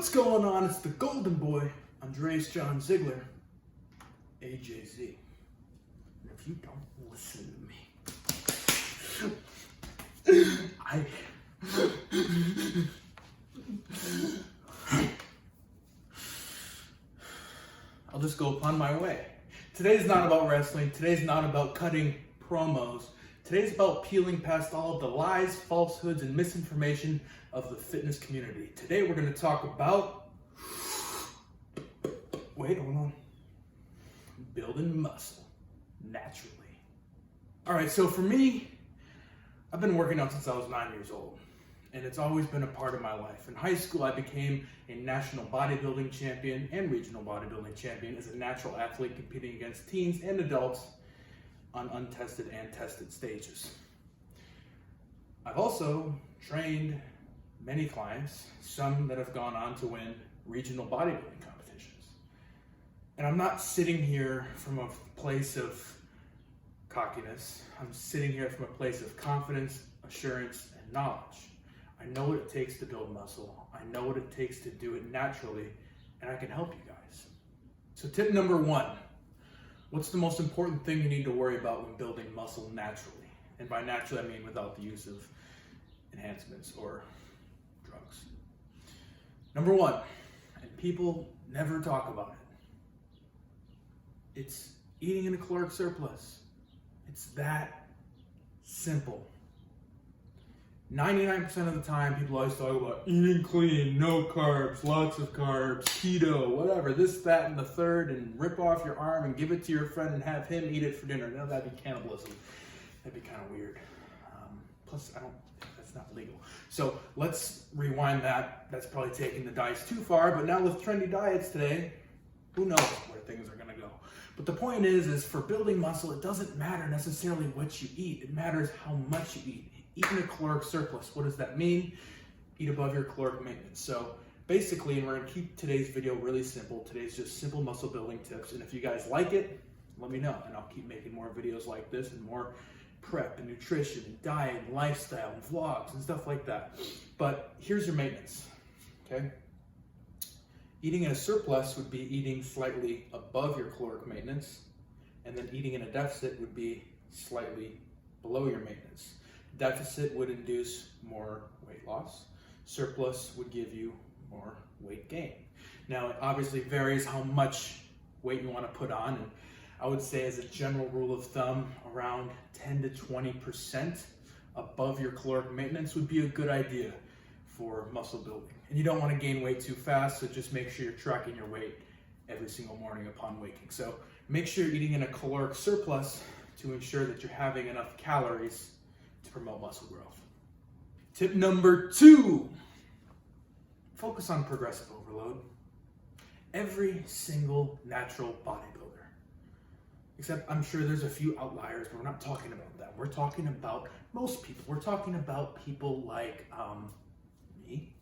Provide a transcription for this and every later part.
What's going on? It's the golden boy, Andreas John Ziegler, AJZ. And if you don't listen to me, I'll just go upon my way. Today's not about wrestling. Today's not about cutting promos. Today's about peeling past all of the lies, falsehoods, and misinformation of the fitness community. Today we're going to talk about, building muscle naturally. All right, so for me, I've been working out since I was 9 years old, and it's always been a part of my life. In high school, I became a national bodybuilding champion and regional bodybuilding champion as a natural athlete competing against teens and adults on untested and tested stages. I've also trained many clients, some that have gone on to win regional bodybuilding competitions. And I'm not sitting here from a place of cockiness. I'm sitting here from a place of confidence, assurance, and knowledge. I know what it takes to build muscle. I know what it takes to do it naturally, and I can help you guys. So tip number 1, what's the most important thing you need to worry about when building muscle naturally? And by naturally, I mean without the use of enhancements or drugs. Number 1, and people never talk about it, it's eating in a caloric surplus. It's that simple. 99% of the time, people always talk about eating clean, no carbs, lots of carbs, keto, whatever, this, that, and the third, and rip off your arm and give it to your friend and have him eat it for dinner. No, that'd be cannibalism. That'd be kind of weird. Plus, that's not legal. So let's rewind that. That's probably taking the dice too far, but now with trendy diets today, who knows where things are gonna go. But the point is for building muscle, it doesn't matter necessarily what you eat. It matters how much you eat. Eat in a caloric surplus. What does that mean? Eat above your caloric maintenance. So basically, and we're gonna keep today's video really simple. Today's just simple muscle building tips. And if you guys like it, let me know. And I'll keep making more videos like this and more prep and nutrition and diet and lifestyle and vlogs and stuff like that. But here's your maintenance, okay? Eating in a surplus would be eating slightly above your caloric maintenance, and then eating in a deficit would be slightly below your maintenance. Deficit would induce more weight loss. Surplus would give you more weight gain. Now, it obviously varies how much weight you want to put on, and I would say as a general rule of thumb, around 10 to 20% above your caloric maintenance would be a good idea for muscle building. And you don't want to gain weight too fast, so just make sure you're tracking your weight every single morning upon waking. So make sure you're eating in a caloric surplus to ensure that you're having enough calories to promote muscle growth. Tip number 2, focus on progressive overload. Every single natural bodybuilder, except I'm sure there's a few outliers, but we're not talking about that. We're talking about most people. We're talking about people like me,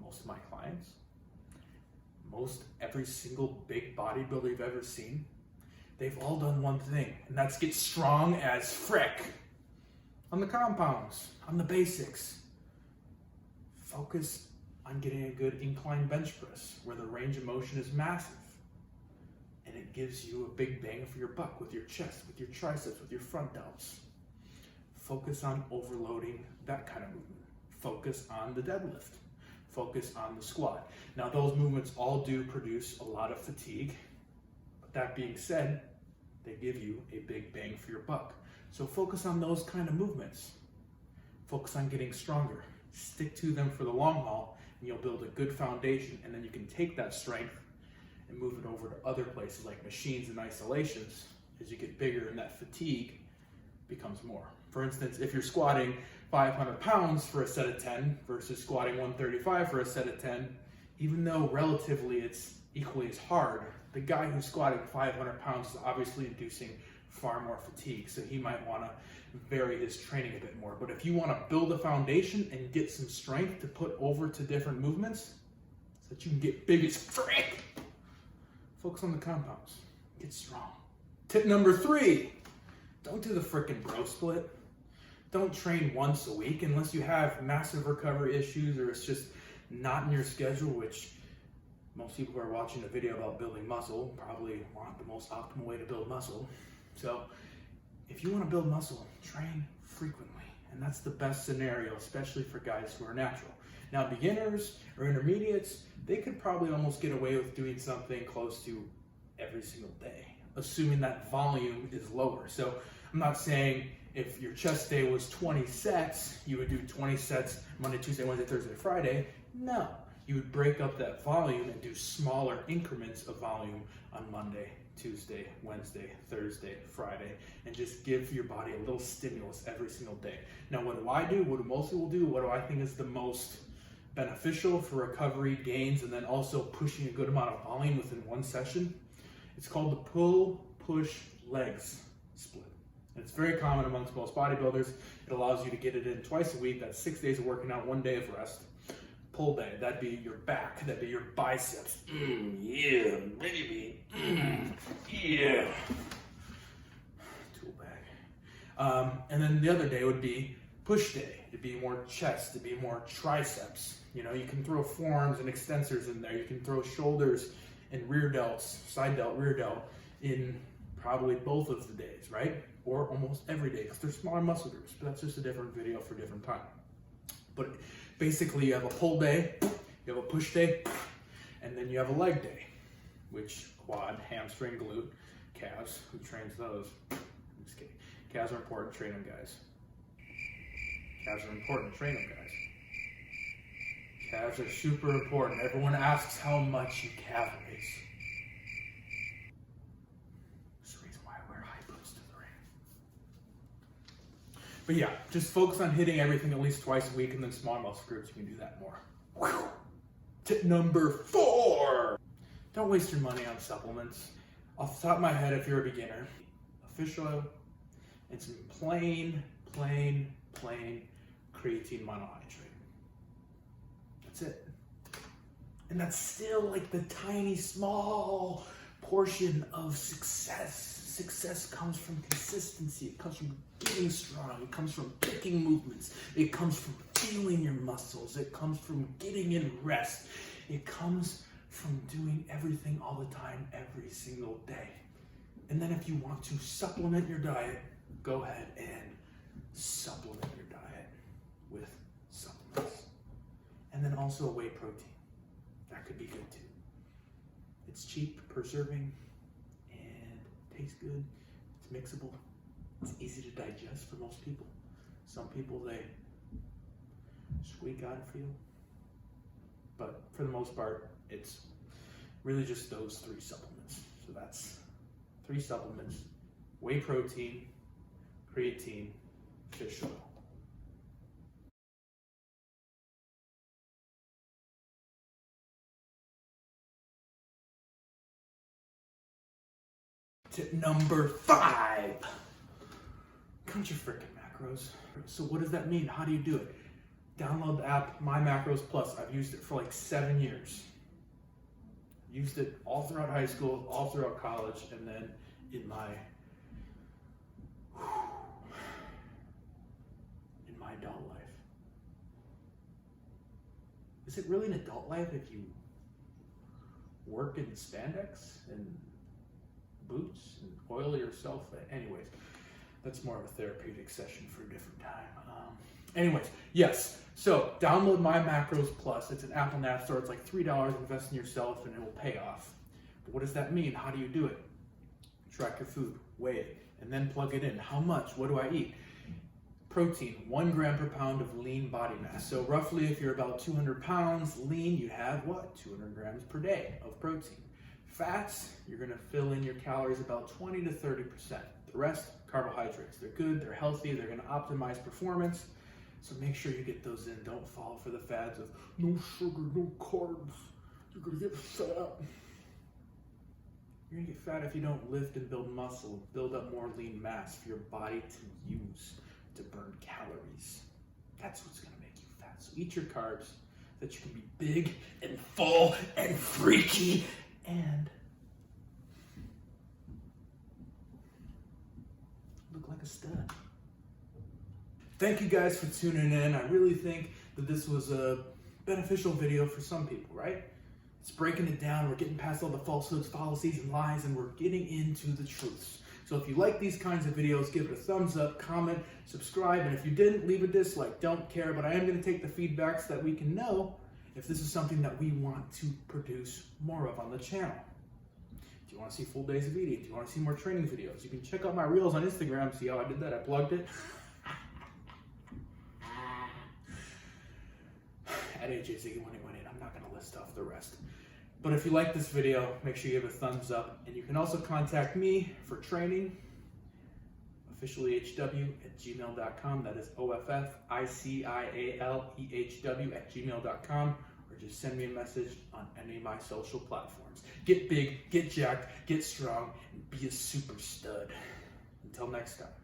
most of my clients, every single big bodybuilder you've ever seen. They've all done one thing, and that's get strong as frick on the compounds, on the basics. Focus on getting a good incline bench press where the range of motion is massive. And it gives you a big bang for your buck with your chest, with your triceps, with your front delts. Focus on overloading that kind of movement. Focus on the deadlift. Focus on the squat. Now, those movements all do produce a lot of fatigue. But that being said, they give you a big bang for your buck. So focus on those kind of movements. Focus on getting stronger. Stick to them for the long haul, and you'll build a good foundation, and then you can take that strength and move it over to other places like machines and isolations as you get bigger and that fatigue becomes more. For instance, if you're squatting 500 pounds for a set of 10 versus squatting 135 for a set of 10, even though relatively it's equally as hard, the guy who's squatting 500 pounds is obviously inducing far more fatigue, so he might want to vary his training a bit more. But if you want to build a foundation and get some strength to put over to different movements so that you can get big as frick, focus on the compounds. Get strong. Tip number 3, don't do the frickin' bro split. Don't train once a week unless you have massive recovery issues or it's just not in your schedule, which most people who are watching a video about building muscle probably want the most optimal way to build muscle. So if you want to build muscle, train frequently. And that's the best scenario, especially for guys who are natural. Now, beginners or intermediates, they could probably almost get away with doing something close to every single day, assuming that volume is lower. So I'm not saying if your chest day was 20 sets, you would do 20 sets Monday, Tuesday, Wednesday, Thursday, Friday. No, you would break up that volume and do smaller increments of volume on Monday, Tuesday, Wednesday, Thursday, Friday, and just give your body a little stimulus every single day. Now, what do I do? What do most people do? What do I think is the most beneficial for recovery, gains, and then also pushing a good amount of volume within one session? It's called the pull-push legs split. And it's very common amongst most bodybuilders. It allows you to get it in twice a week. That's 6 days of working out, 1 day of rest. Pull day, that'd be your back, that'd be your biceps. Yeah, baby. Yeah. Tool bag. And then the other day would be push day. It'd be more chest, it'd be more triceps. You know, you can throw forearms and extensors in there. You can throw shoulders and rear delts, side delt, rear delt in probably both of the days, right? Or almost every day, because they're smaller muscle groups, but that's just a different video for a different time. But basically, you have a pull day, you have a push day, and then you have a leg day, which quad, hamstring, glute, calves. Who trains those? I'm just kidding. Calves are important. Train them, guys. Calves are important. Train them, guys. Calves are super important. Everyone asks how much you calf raise. That's the reason why I wear high boots to the ring. But yeah, just focus on hitting everything at least twice a week, and then small muscle groups, you can do that more. Whew. Tip number 4. Don't waste your money on supplements. Off the top of my head, if you're a beginner, a fish oil and some plain creatine monohydrate. That's it. And that's still like the tiny, small portion of success. Success comes from consistency. It comes from getting strong. It comes from picking movements. It comes from feeling your muscles. It comes from getting in rest. It comes from doing everything all the time, every single day. And then if you want to supplement your diet, go ahead and supplement your diet with supplements. And then also whey protein. That could be good too. It's cheap per serving and tastes good. It's mixable. It's easy to digest for most people. Some people, they squeak out a few. But for the most part, it's really just those 3 supplements. So that's 3 supplements: whey protein, creatine, fish oil. Tip number 5. Count your freaking macros. So what does that mean? How do you do it? Download the app, My Macros Plus. I've used it for like 7 years. Used it all throughout high school, all throughout college, and then in my adult life. Is it really an adult life if you work in spandex and boots and oil yourself? Anyways, that's more of a therapeutic session for a different time. Anyways, yes. So download My Macros Plus. It's an Apple App Store. It's like $3. Invest in yourself, and it will pay off. But what does that mean? How do you do it? Track your food, weigh it, and then plug it in. How much? What do I eat? Protein, 1 gram per pound of lean body mass. So roughly, if you're about 200 pounds lean, you have what? 200 grams per day of protein. Fats, you're gonna fill in your calories about 20 to 30%. The rest, carbohydrates. They're good, they're healthy, they're gonna optimize performance. So make sure you get those in. Don't fall for the fads of no sugar, no carbs. You're gonna get fat. You're gonna get fat if you don't lift and build muscle, build up more lean mass for your body to use to burn calories. That's what's gonna make you fat. So eat your carbs so that you can be big and full and freaky and look like a stud. Thank you guys for tuning in. I really think that this was a beneficial video for some people, right? It's breaking it down. We're getting past all the falsehoods, fallacies, and lies, and we're getting into the truths. So if you like these kinds of videos, give it a thumbs up, comment, subscribe, and if you didn't, leave a dislike. Don't care, but I am going to take the feedback so that we can know if this is something that we want to produce more of on the channel. Do you want to see full days of eating? Do you want to see more training videos? You can check out my reels on Instagram. See how I did that? I plugged it. At AJZiggy181, I'm not going to list off the rest. But if you like this video, make sure you give a thumbs up. And you can also contact me for training, officiallyhw@gmail.com. That is OFFICIALEHW@gmail.com. Or just send me a message on any of my social platforms. Get big, get jacked, get strong, and be a super stud. Until next time.